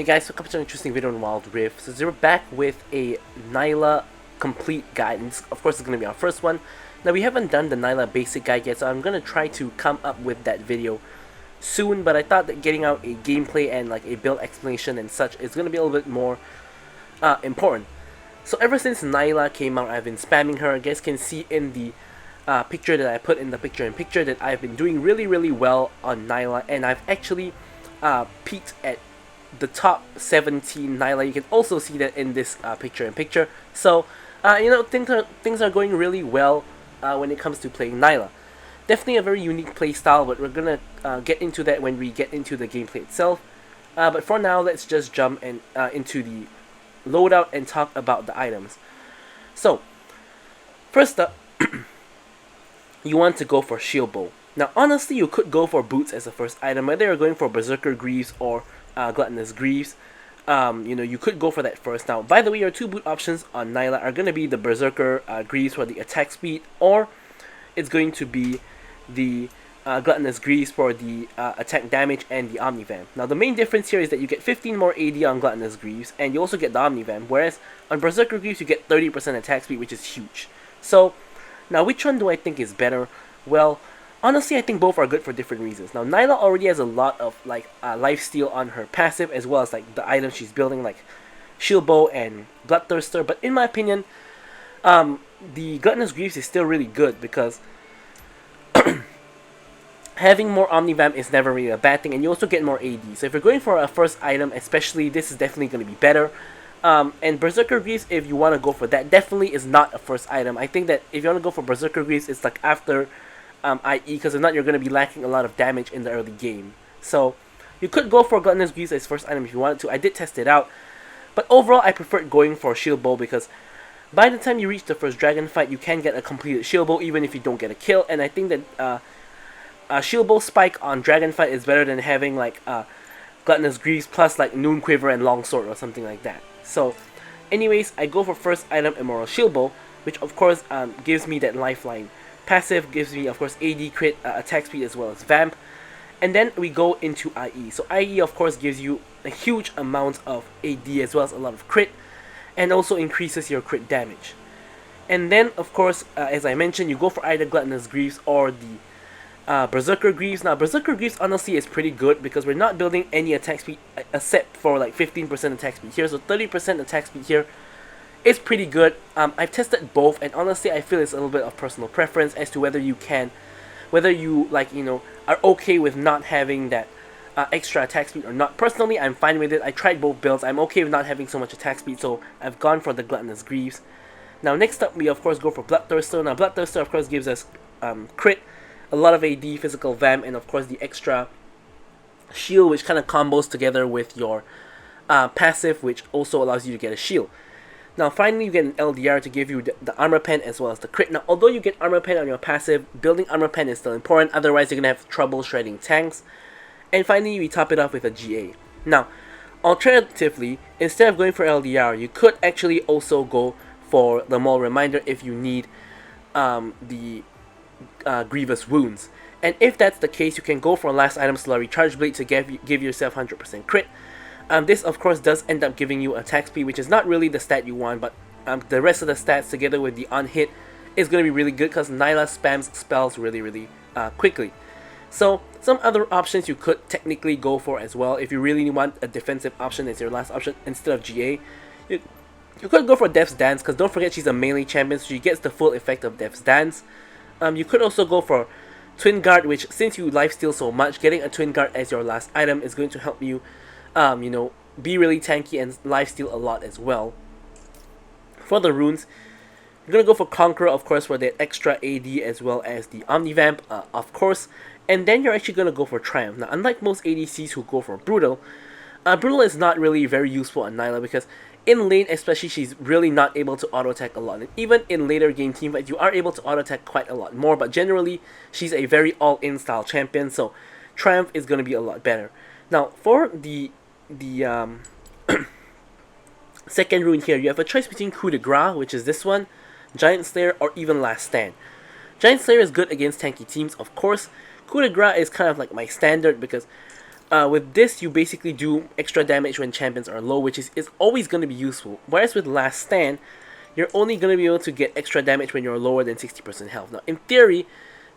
Hey guys, welcome to an interesting video on Wild Rift. So we're back with a Nilah complete guide, and of course it's going to be our first one. Now we haven't done the Nilah basic guide yet, so I'm going to try to come up with that video soon, but I thought that getting out a gameplay and like a build explanation and such is going to be a little bit more important. So ever since Nilah came out, I've been spamming her. You guys can see in the picture that I put in the picture-in-picture that I've been doing really well on Nilah, and I've actually peaked at the top 17 Nilah. You can also see that in this picture-in-picture. So you know, things are going really well when it comes to playing Nilah. Definitely a very unique playstyle, but we're gonna get into that when we get into the gameplay itself. But for now, let's just jump into the loadout and talk about the items. So first up, you want to go for shield bow. Now honestly, you could go for boots as the first item, whether you're going for berserker greaves or gluttonous greaves. You know, you could go for that first. Now, by the way, your two boot options on Nilah are going to be the berserker greaves for the attack speed, or it's going to be the gluttonous greaves for the attack damage and the omnivamp. Now, the main difference here is that you get 15 more AD on gluttonous greaves, and you also get the omnivamp, whereas on berserker greaves you get 30% attack speed, which is huge. So, now which one do I think is better? Well, honestly, I think both are good for different reasons. Now, Nilah already has a lot of like lifesteal on her passive, as well as like the items she's building, like shield bow and bloodthirster. But in my opinion, the gluttonous greaves is still really good because having more omnivamp is never really a bad thing, and you also get more AD. So if you're going for a first item, especially, this is definitely going to be better. And berserker greaves, if you want to go for that, definitely is not a first item. I think that if you want to go for berserker greaves, it's like after IE, because if not, you're going to be lacking a lot of damage in the early game. So you could go for gluttonous greaves as first item if you wanted to. I did test it out, but overall I preferred going for shield bow, because by the time you reach the first dragon fight, you can get a completed shield bow even if you don't get a kill. And I think that shield bow spike on dragon fight is better than having like gluttonous greaves plus like noon quiver and longsword or something like that. So anyways, I go for first item immoral shield bow, which of course gives me that lifeline. Passive gives me, of course, AD crit, attack speed, as well as vamp. And then we go into IE. So IE, of course, gives you a huge amount of AD as well as a lot of crit, and also increases your crit damage. And then, of course, as I mentioned, you go for either gluttonous greaves or the berserker greaves. Now, berserker greaves honestly is pretty good because we're not building any attack speed except for like 15% attack speed here. So 30% attack speed here. It's pretty good. I've tested both, and honestly, I feel it's a little bit of personal preference as to whether you like, you know, are okay with not having that extra attack speed or not. Personally, I'm fine with it. I tried both builds. I'm okay with not having so much attack speed, so I've gone for the gluttonous greaves. Now, next up, we of course go for bloodthirster. Now, bloodthirster of course gives us crit, a lot of AD, physical vamp, and of course the extra shield, which kind of combos together with your passive, which also allows you to get a shield. Now finally, you get an LDR to give you the armor pen as well as the crit. Now although you get armor pen on your passive, building armor pen is still important, otherwise you're going to have trouble shredding tanks. And finally, we top it off with a GA. Now, alternatively, instead of going for LDR, you could actually also go for the Maul Reminder if you need the grievous wounds. And if that's the case, you can go for last item Slurry Charge Blade to give yourself 100% crit. This of course does end up giving you attack speed, which is not really the stat you want, but the rest of the stats together with the on hit is going to be really good because Nilah spams spells really quickly. So some other options you could technically go for as well if you really want a defensive option as your last option instead of GA. You could go for Death's Dance, because don't forget she's a melee champion, so she gets the full effect of Death's Dance. You could also go for Twin Guard, which since you lifesteal so much, getting a Twin Guard as your last item is going to help you you know, be really tanky and lifesteal a lot as well. For the runes, you're going to go for Conqueror, of course, for that extra AD as well as the Omnivamp, of course. And then you're actually going to go for Triumph. Now, unlike most ADCs who go for Brutal, Brutal is not really very useful on Nilah because in lane especially, she's really not able to auto-attack a lot. And even in later game teamfights, you are able to auto-attack quite a lot more, but generally, she's a very all-in style champion, so Triumph is going to be a lot better. Now, for the second rune here, you have a choice between Coup de Grace, which is this one, Giant Slayer, or even Last Stand. Giant Slayer is good against tanky teams, of course. Coup de Grace is kind of like my standard because With this, you basically do extra damage when champions are low, which is always going to be useful. Whereas with Last Stand, you're only going to be able to get extra damage when you're lower than 60% health. Now, in theory,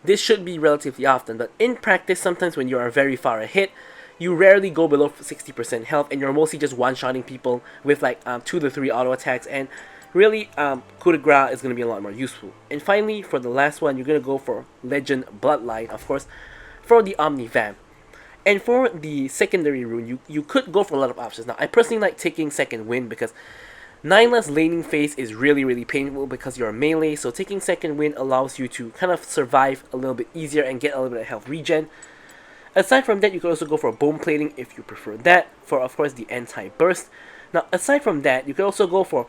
this should be relatively often, but in practice, sometimes when you are very far ahead, you rarely go below 60% health, and you're mostly just one-shotting people with like 2 to 3 auto attacks, and really, coup de grace is going to be a lot more useful. And finally, for the last one, you're going to go for Legend Bloodline, of course, for the Omni Vamp. And for the secondary rune, you could go for a lot of options. Now, I personally like taking Second Wind because Nilah's laning phase is really painful because you're melee, so taking Second Wind allows you to kind of survive a little bit easier and get a little bit of health regen. Aside from that, you could also go for Bone Plating if you prefer that, for of course the anti-burst. Now, aside from that, you could also go for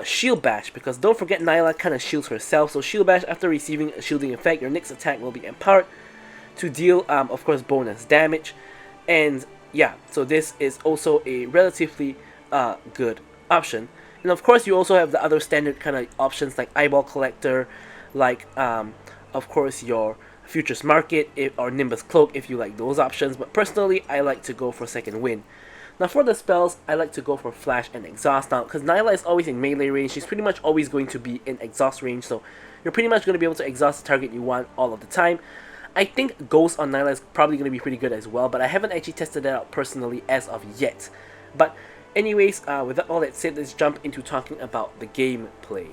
Shield Bash, because don't forget Nilah kind of shields herself, so Shield Bash, after receiving a shielding effect, your next attack will be empowered to deal, of course, bonus damage. And yeah, so this is also a relatively good option. And of course, you also have the other standard kind of options like Eyeball Collector, like of course your Futures Market or Nimbus Cloak if you like those options. But personally, I like to go for Second Wind. Now for the spells, I like to go for Flash and Exhaust now, because Nilah is always in melee range. She's pretty much always going to be in exhaust range, so you're pretty much going to be able to exhaust the target you want all of the time. I think Ghost on Nilah is probably going to be pretty good as well, but I haven't actually tested that out personally as of yet. But anyways, with all that said, let's jump into talking about the gameplay.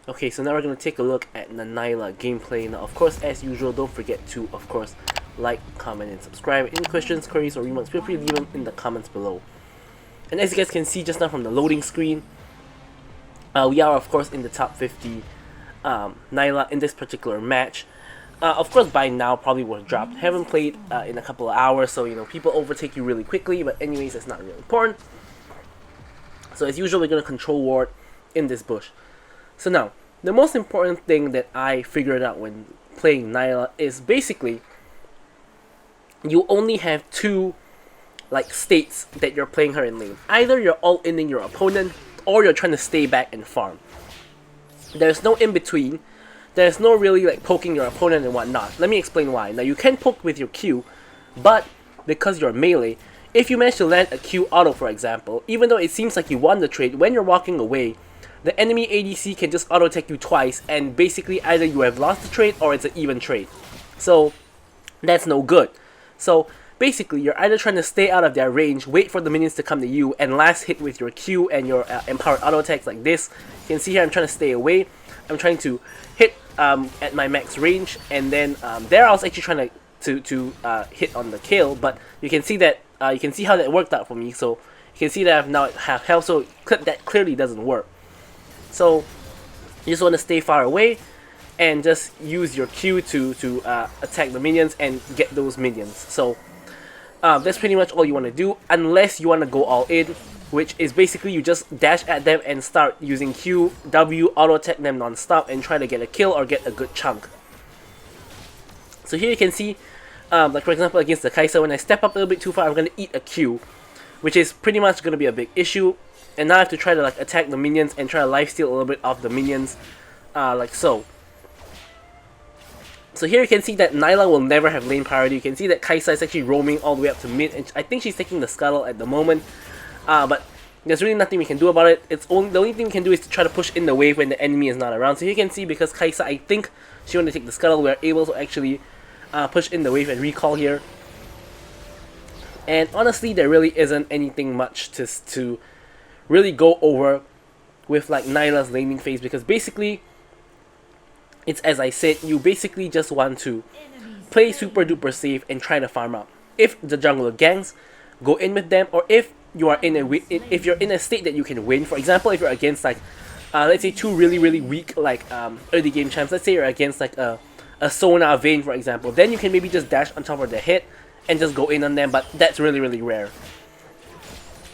Okay, so now we're going to take a look at the Nilah gameplay. Now, of course, as usual, don't forget to, of course, like, comment, and subscribe. Any questions, queries, or remarks, feel free to leave them in the comments below. And as you guys can see just now from the loading screen, we are, of course, in the top 50 Nilah in this particular match. Of course, by now, probably was dropped. Haven't played in a couple of hours, so, you know, people overtake you really quickly, but anyways, that's not really important. So, as usual, we're going to control ward in this bush. So now, the most important thing that I figured out when playing Nilah is basically you only have two like states that you're playing her in lane. Either you're all-inning your opponent, or you're trying to stay back and farm. There's no in-between. There's no really like poking your opponent and whatnot. Let me explain why. Now, you can poke with your Q, but because you're melee, if you manage to land a Q auto, for example, even though it seems like you won the trade, when you're walking away, the enemy ADC can just auto-attack you twice, and basically either you have lost the trade or it's an even trade. So, that's no good. So, basically, you're either trying to stay out of their range, wait for the minions to come to you, and last hit with your Q and your empowered auto-attacks like this. You can see here I'm trying to stay away. I'm trying to hit at my max range, and then there I was actually trying to hit on the kill, but you can see that you can see how that worked out for me. So, you can see that I've now have health, so that clearly doesn't work. So, you just want to stay far away and just use your Q to attack the minions and get those minions. So, that's pretty much all you want to do, unless you want to go all in, which is basically you just dash at them and start using Q, W, auto-attack them non-stop and try to get a kill or get a good chunk. So here you can see, like for example against the Kai'Sa, when I step up a little bit too far, I'm going to eat a Q, which is pretty much going to be a big issue. And now I have to try to like attack the minions and try to lifesteal a little bit of the minions, like so. So here you can see that Nilah will never have lane priority. You can see that Kai'Sa is actually roaming all the way up to mid, and I think she's taking the scuttle at the moment. But there's really nothing we can do about it. The only thing we can do is to try to push in the wave when the enemy is not around. So here you can see, because Kai'Sa, I think she wanted to take the scuttle, we're able to actually push in the wave and recall here. And honestly, there really isn't anything much to really go over with like Nilah's laning phase, because basically it's, as I said, you basically just want to play super duper safe and try to farm up. If the jungler ganks, go in with them, or if you are if you're in a state that you can win. For example, if you're against like let's say two really weak like early game champs, let's say you're against like a Sona Vayne, for example, then you can maybe just dash on top of their head and just go in on them, but that's really rare.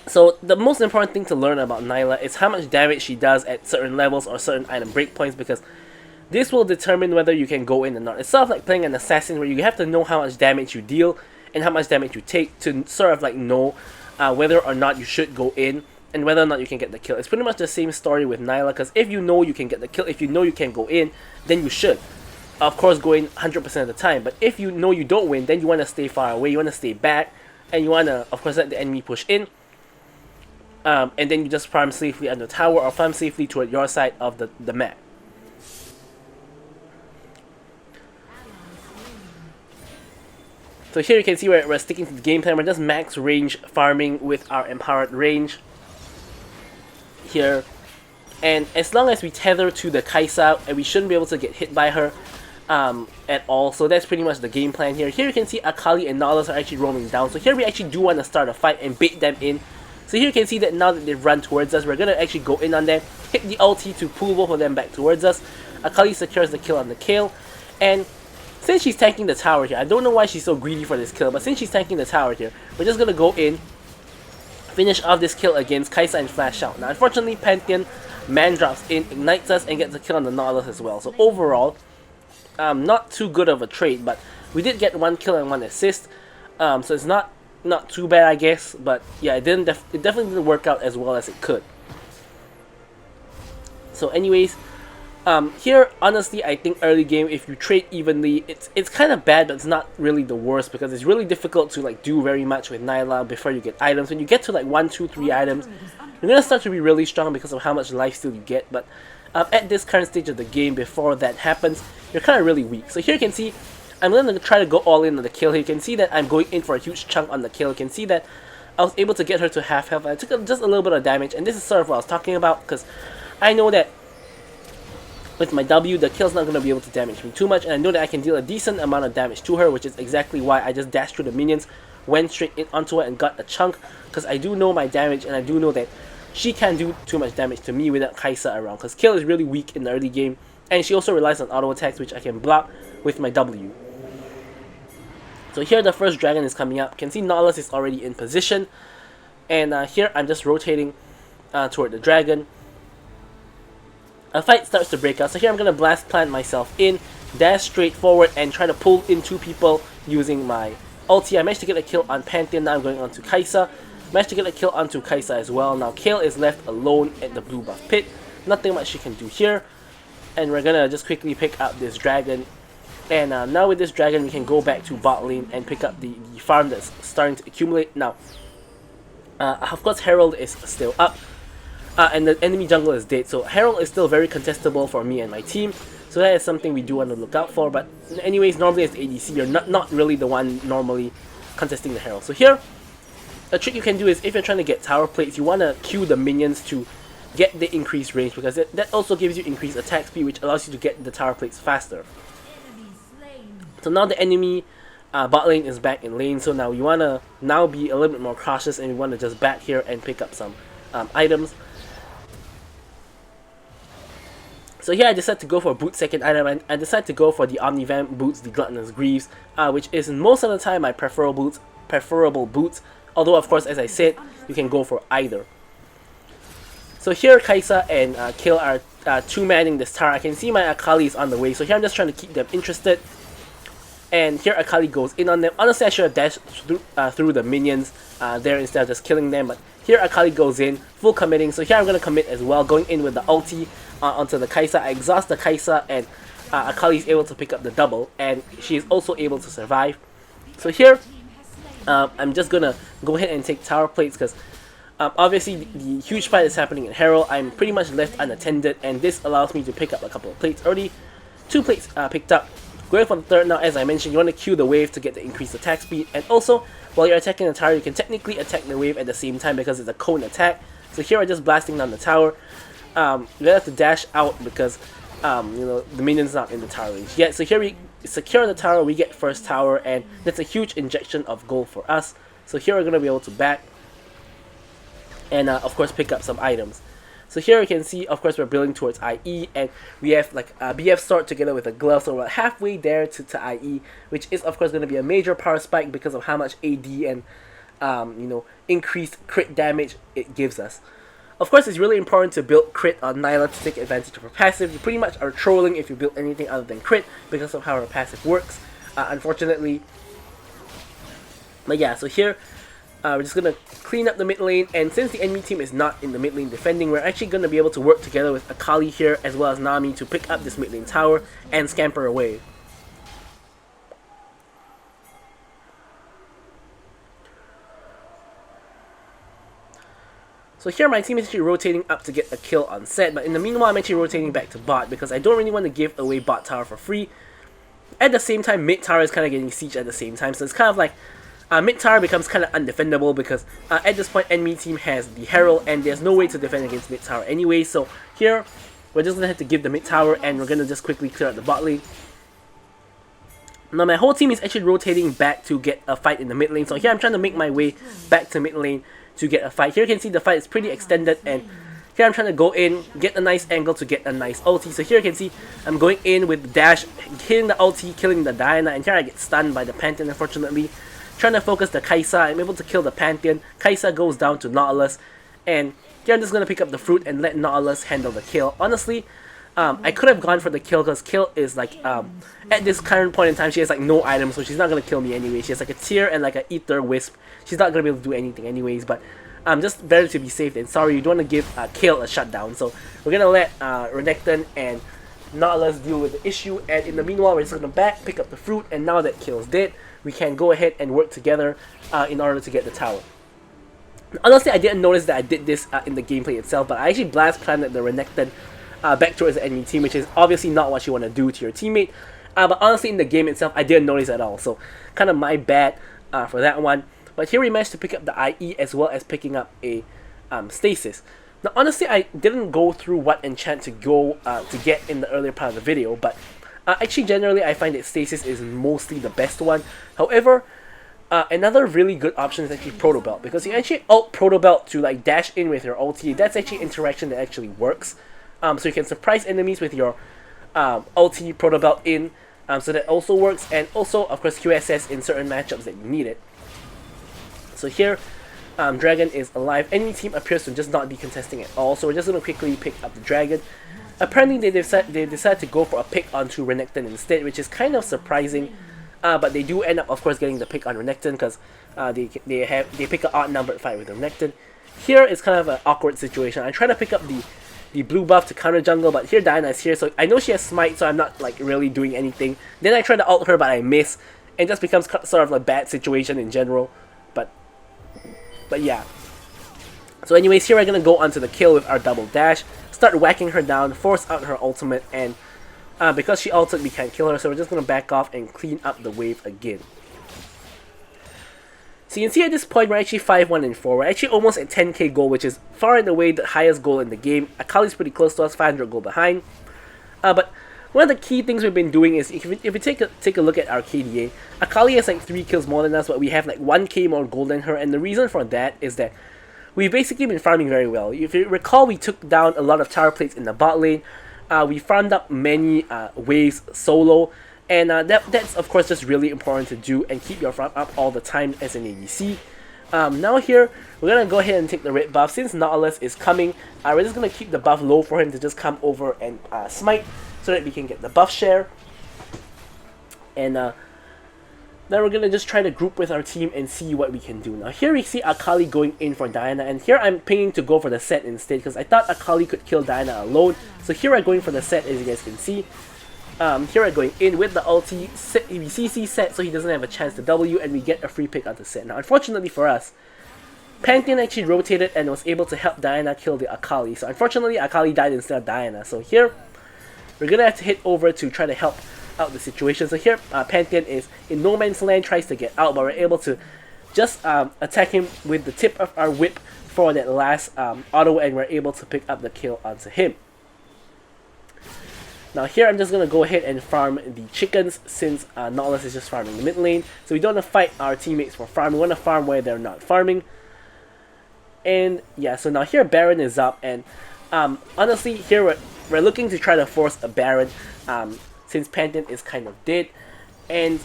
So the most important thing to learn about Nilah is how much damage she does at certain levels or certain item breakpoints, because this will determine whether you can go in or not. It's sort of like playing an assassin, where you have to know how much damage you deal and how much damage you take to sort of like know whether or not you should go in and whether or not you can get the kill. It's pretty much the same story with Nilah, because if you know you can get the kill, if you know you can go in, then you should. of course, going 100% of the time. But if you know you don't win, then you want to stay far away, you want to stay back, and you want to, of course, let the enemy push in. And then you just farm safely on the tower or farm safely toward your side of the map. So here you can see we're sticking to the game plan. We're just max range farming with our empowered range here. And as long as we tether to the Kai'Sa, and we shouldn't be able to get hit by her at all. So that's pretty much the game plan here. Here you can see Akali and Nilah are actually roaming down. So here we actually do want to start a fight and bait them in. So here you can see that now that they've run towards us, we're going to actually go in on them, hit the ulti to pull both of them back towards us. Akali secures the kill on the Kayle. And since she's tanking the tower here, I don't know why she's so greedy for this kill, but since she's tanking the tower here, we're just going to go in, finish off this kill against Kai'Sa and flash out. Now unfortunately, Pantheon man drops in, ignites us, and gets a kill on the Nilah as well. So overall, not too good of a trade, but we did get 1 kill and 1 assist. So it's not too bad, I guess, but yeah, it definitely didn't work out as well as it could. So anyways, here honestly I think early game, if you trade evenly, it's kind of bad, but it's not really the worst, because it's really difficult to like do very much with Nilah before you get items. When you get to like 1, 2, 3 items, you're gonna start to be really strong because of how much lifesteal you get. But at this current stage of the game, before that happens, you're kind of really weak. So here you can see I'm going to try to go all in on the kill. You can see that I'm going in for a huge chunk on the kill. You can see that I was able to get her to half health. I took just a little bit of damage, and this is sort of what I was talking about, because I know that with my W, the kill's not going to be able to damage me too much, and I know that I can deal a decent amount of damage to her, which is exactly why I just dashed through the minions, went straight in onto her and got a chunk, because I do know my damage, and I do know that she can't do too much damage to me without Kai'Sa around, because Kayle is really weak in the early game, and she also relies on auto attacks, which I can block with my W. So here the first dragon is coming up. You can see Nilah is already in position, and here I'm just rotating toward the dragon. A fight starts to break out, so here I'm going to blast plant myself in, dash straight forward, and try to pull in 2 people using my ulti. I managed to get a kill on Pantheon. Now I'm going on to Kai'Sa. Managed to get a kill onto Kai'Sa as well. Now Kayle is left alone at the blue buff pit. Nothing much she can do here, and we're going to just quickly pick up this dragon. And now with this dragon, we can go back to bot lane and pick up the farm that's starting to accumulate. Now, of course, Herald is still up, and the enemy jungle is dead. So Herald is still very contestable for me and my team. So that is something we do want to look out for. But anyways, normally as ADC, you're not really the one normally contesting the Herald. So here, a trick you can do is if you're trying to get tower plates, you want to queue the minions to get the increased range, because that also gives you increased attack speed, which allows you to get the tower plates faster. So now the enemy bot lane is back in lane, so now we want to now be a little bit more cautious, and we want to just bat here and pick up some items. So here I decided to go for a boot second item, and I decided to go for the Omnivamp boots, the Gluttonous Greaves, which is most of the time my preferable boots, although of course, as I said, you can go for either. So here Kai'Sa and Kayle are 2-manning this tower. I can see my Akali is on the way, so here I'm just trying to keep them interested. And here Akali goes in on them. Honestly, I should have dashed through the minions there instead of just killing them. But here Akali goes in, full committing. So here I'm going to commit as well, going in with the ulti onto the Kai'Sa. I exhaust the Kai'Sa, and Akali is able to pick up the double. And she is also able to survive. So here, I'm just going to go ahead and take tower plates, because obviously the huge fight is happening in Herald. I'm pretty much left unattended, and this allows me to pick up a couple of plates already. 2 plates picked up. Going for the third now, as I mentioned, you want to queue the wave to get the increased attack speed, and also while you're attacking the tower, you can technically attack the wave at the same time because it's a cone attack. So here I'm just blasting down the tower. You have to dash out because you know, the minion's not in the tower range yet. So here we secure the tower, we get first tower, and that's a huge injection of gold for us. So here we're going to be able to back and of course pick up some items. So here you can see, of course, we're building towards IE, and we have like BF sword together with a glove, so we're halfway there to IE, which is of course going to be a major power spike because of how much AD and you know, increased crit damage it gives us. Of course, it's really important to build crit on Nilah to take advantage of her passive. You pretty much are trolling if you build anything other than crit because of how her passive works, unfortunately. But yeah, so here We're just going to clean up the mid lane, and since the enemy team is not in the mid lane defending, we're actually going to be able to work together with Akali here as well as Nami to pick up this mid lane tower and scamper away. So here my team is actually rotating up to get a kill on set, but in the meanwhile I'm actually rotating back to bot because I don't really want to give away bot tower for free. At the same time, mid tower is kind of getting sieged at the same time, so it's kind of like mid tower becomes kind of undefendable because at this point enemy team has the Herald and there's no way to defend against mid tower anyway. So here we're just gonna have to give the mid tower and we're gonna just quickly clear out the bot lane. Now my whole team is actually rotating back to get a fight in the mid lane. So here I'm trying to make my way back to mid lane to get a fight. Here you can see the fight is pretty extended, and here I'm trying to go in, get a nice angle to get a nice ulti. So here you can see I'm going in with the dash, hitting the ulti, killing the Diana, and here I get stunned by the Pantheon unfortunately. Trying to focus the Kai'Sa, I'm able to kill the Pantheon. Kai'Sa goes down to Nautilus, and here I'm just going to pick up the fruit and let Nautilus handle the kill. Honestly, I could have gone for the kill because kill is like, at this current point in time, she has like no items, so she's not going to kill me anyway. She has like a tear and like an ether wisp. She's not going to be able to do anything anyways, but just better to be safe than sorry. You don't want to give Kale a shutdown, so we're going to let Renekton and Nautilus deal with the issue, and in the meanwhile we're just going to back, pick up the fruit, and now that Kale's dead, we can go ahead and work together in order to get the tower. Honestly, I didn't notice that I did this in the gameplay itself, but I actually blast planted the Renekton back towards the enemy team, which is obviously not what you want to do to your teammate. But honestly, in the game itself, I didn't notice at all, so kind of my bad for that one. But here we managed to pick up the IE as well as picking up a stasis. Now honestly, I didn't go through what enchant to go to get in the earlier part of the video, but actually generally I find that stasis is mostly the best one. However, another really good option is actually Proto Belt, because you actually ult Proto Belt to like dash in with your ulti. That's actually interaction that actually works. So you can surprise enemies with your ulti Proto Belt in, so that also works, and also of course QSS in certain matchups that you need it. So here, Dragon is alive. Enemy team appears to just not be contesting at all, so we're just going to quickly pick up the Dragon. Apparently they decide to go for a pick onto Renekton instead, which is kind of surprising, but they do end up of course getting the pick on Renekton because they pick an odd numbered fight with Renekton. Here is kind of an awkward situation. I try to pick up the blue buff to counter jungle, but here Diana is here, so I know she has smite, so I'm not like really doing anything. Then I try to ult her, but I miss, and just becomes sort of like a bad situation in general. But yeah. So anyways, here we're gonna go onto the kill with our double dash, start whacking her down, force out her ultimate, and because she ulted, we can't kill her, so we're just gonna back off and clean up the wave again. So you can see at this point we're actually 5-1 and 4. We're actually almost at 10k gold, which is far and away the highest goal in the game. Akali's pretty close to us, 500 gold behind. But one of the key things we've been doing is, if we take a look at our KDA, Akali has like 3 kills more than us, but we have like 1k more gold than her, and the reason for that is that we've basically been farming very well. If you recall, we took down a lot of tower plates in the bot lane, we farmed up many waves solo, and that's of course just really important to do and keep your farm up all the time as an ADC. Now here, we're going to go ahead and take the red buff. Since Nautilus is coming, we're just going to keep the buff low for him to just come over and smite, so that we can get the buff share. And then we're going to just try to group with our team and see what we can do. Now here we see Akali going in for Diana, and here I'm pinging to go for the set instead because I thought Akali could kill Diana alone. So here I'm going for the set, as you guys can see. Here I'm going in with the ulti, we CC set so he doesn't have a chance to W, and we get a free pick on the set. Now unfortunately for us, Pantheon actually rotated and was able to help Diana kill the Akali. So unfortunately Akali died instead of Diana. So here, we're going to have to hit over to try to help out the situation. So here, Pantheon is in no man's land, tries to get out, but we're able to just attack him with the tip of our whip for that last auto, and we're able to pick up the kill onto him. Now here I'm just going to go ahead and farm the chickens, since Nautilus is just farming the mid lane. So we don't want to fight our teammates for farm, we want to farm where they're not farming. And yeah, so now here Baron is up, and honestly here we're looking to try to force a Baron, since Pantheon is kind of dead. And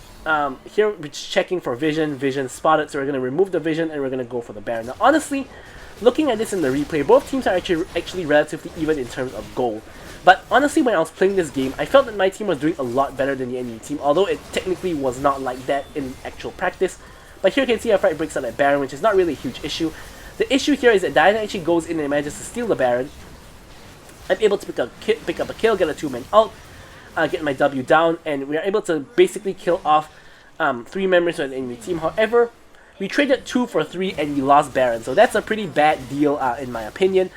here we're just checking for vision spotted, so we're going to remove the vision and we're going to go for the Baron. Now honestly, looking at this in the replay, both teams are actually relatively even in terms of gold. But honestly, when I was playing this game, I felt that my team was doing a lot better than the enemy team, although it technically was not like that in actual practice. But here you can see our fight breaks out that Baron, which is not really a huge issue. The issue here is that Nilah actually goes in and manages to steal the Baron. I'm able to pick up a kill, get a 2-man ult, get my W down, and we are able to basically kill off 3 members of the enemy team. However, we traded 2 for 3 and we lost Baron, so that's a pretty bad deal in my opinion.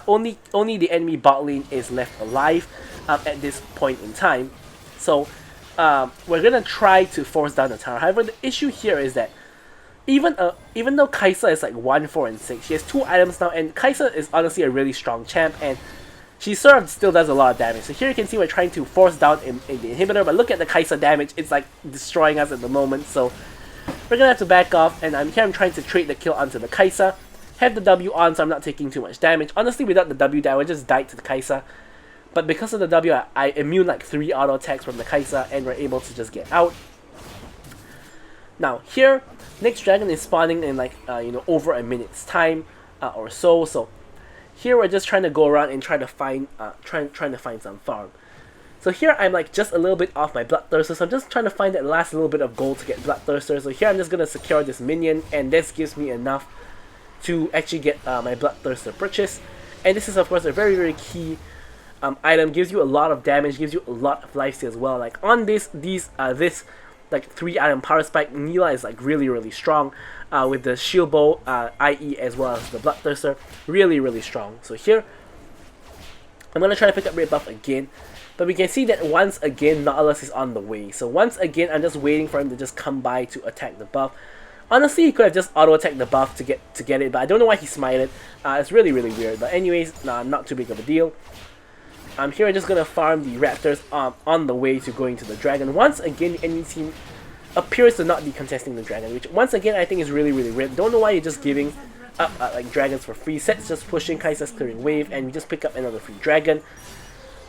Only the enemy bot lane is left alive at this point in time. So we're gonna try to force down the tower. However, the issue here is that even though Kai'Sa is like 1, 4, and 6, she has 2 items now, and Kai'Sa is honestly a really strong champ, and she sort of still does a lot of damage. So here you can see we're trying to force down in the inhibitor, but look at the Kai'Sa damage, it's like destroying us at the moment. So we're gonna have to back off, and I'm trying to trade the kill onto the Kai'Sa. Have the W on, so I'm not taking too much damage. Honestly, without the W, I would just die to the Kai'Sa. But because of the W, I immune like 3 auto attacks from the Kai'Sa, and we're able to just get out. Now here, next dragon is spawning in like over a minute's time or so. So here we're just trying to go around and try to find trying to find some farm. So here I'm like just a little bit off my Bloodthirster, so I'm just trying to find that last little bit of gold to get Bloodthirster. So here I'm just gonna secure this minion, and this gives me enough to actually get my Bloodthirster purchase. And this is of course a very key item. Gives you a lot of damage, gives you a lot of lifesteal as well. Like on this like 3 item power spike, Nilah is like really strong with the shield bow, IE as well as the Bloodthirster, really strong. So here I'm gonna try to pick up red buff again, but we can see that once again Nautilus is on the way. So once again I'm just waiting for him to just come by to attack the buff. Honestly, he could have just auto-attacked the buff to get it, but I don't know why he smited. It's really weird. But anyways, not too big of a deal. Here I'm just gonna farm the raptors on the way to going to the dragon. Once again, the enemy team appears to not be contesting the dragon, which once again I think is really weird. Don't know why you're just giving up like dragons for free. Set's just pushing, Kai'Sa's clearing wave, and we just pick up another free dragon.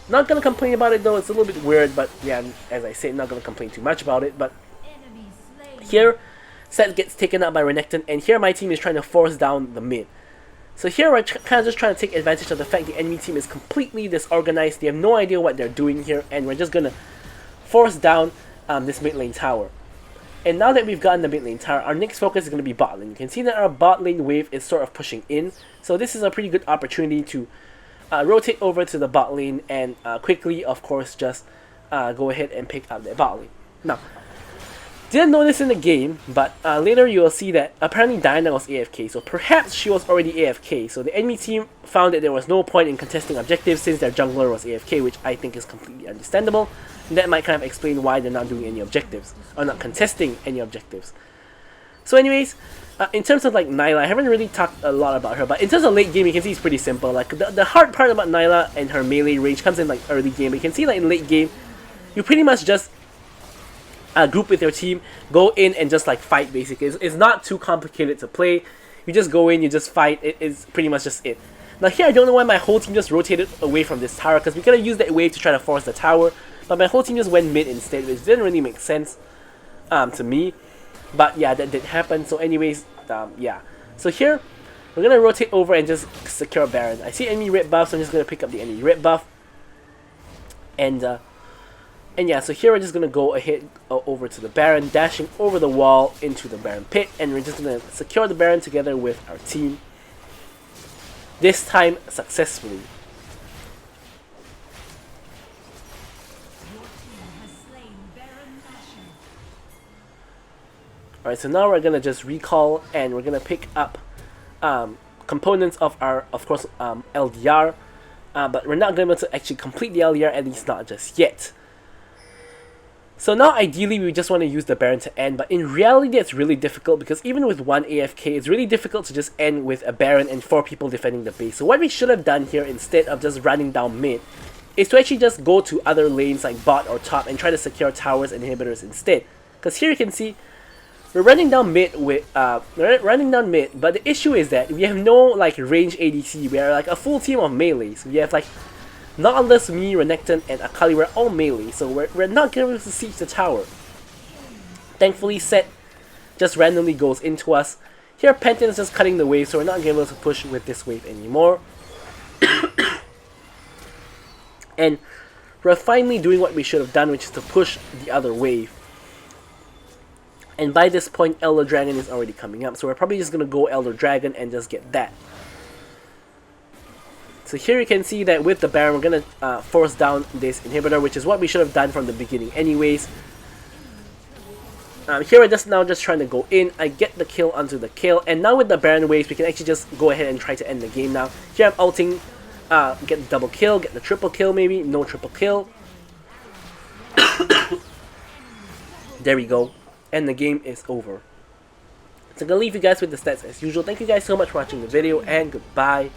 Not gonna complain about it though. It's a little bit weird, but yeah, as I said, not gonna complain too much about it. But here, Set gets taken out by Renekton, and here my team is trying to force down the mid. So here we're kind of just trying to take advantage of the fact the enemy team is completely disorganized. They have no idea what they're doing here, and we're just gonna force down this mid lane tower. And now that we've gotten the mid lane tower, our next focus is going to be bot lane. You can see that our bot lane wave is sort of pushing in, so this is a pretty good opportunity to rotate over to the bot lane and quickly, of course, just go ahead and pick up the bot lane. Now, didn't know this in the game, but later you will see that apparently Diana was AFK, so perhaps she was already AFK, so the enemy team found that there was no point in contesting objectives since their jungler was AFK, which I think is completely understandable. And that might kind of explain why they're not doing any objectives, or not contesting any objectives. So anyways, in terms of like Nilah, I haven't really talked a lot about her, but in terms of late game, you can see it's pretty simple. Like the hard part about Nilah and her melee range comes in like early game, but you can see like in late game, you pretty much just group with your team, go in and just like fight basically. It's not too complicated to play. You just go in, you just fight, it's pretty much just it. Now here I don't know why my whole team just rotated away from this tower, because we could have used that wave to try to force the tower, but my whole team just went mid instead, which didn't really make sense to me. But yeah, that did happen. So anyways, yeah. So here, we're going to rotate over and just secure Baron. I see enemy red buff, so I'm just going to pick up the enemy red buff. And yeah, so here we're just going to go ahead over to the Baron, dashing over the wall into the Baron pit, and we're just going to secure the Baron together with our team. This time, successfully. Alright, so now we're going to just recall, and we're going to pick up components of our, of course, LDR, but we're not going to be able to actually complete the LDR, at least not just yet. So now ideally we just want to use the Baron to end, but in reality it's really difficult because even with one AFK, it's really difficult to just end with a Baron and 4 people defending the base. So what we should have done here, instead of just running down mid, is to actually just go to other lanes like bot or top and try to secure towers and inhibitors instead. Because here you can see we're running down mid but the issue is that we have no like range ADC. We are like a full team of melees. We have like Nautilus, me, Renekton, and Akali, we're all melee, so we're not going to be able to siege the tower. Thankfully, Set just randomly goes into us. Here, Penton is just cutting the wave, so we're not going to be able to push with this wave anymore. And we're finally doing what we should have done, which is to push the other wave. And by this point, Elder Dragon is already coming up. So we're probably just going to go Elder Dragon and just get that. So here you can see that with the Baron, we're going to force down this inhibitor, which is what we should have done from the beginning anyways. Here we're just trying to go in. I get the kill onto the kill. And now with the Baron waves, we can actually just go ahead and try to end the game now. Here I'm ulting, get the double kill, get the triple kill maybe. No triple kill. There we go. And the game is over. So I'm going to leave you guys with the stats as usual. Thank you guys so much for watching the video, and goodbye.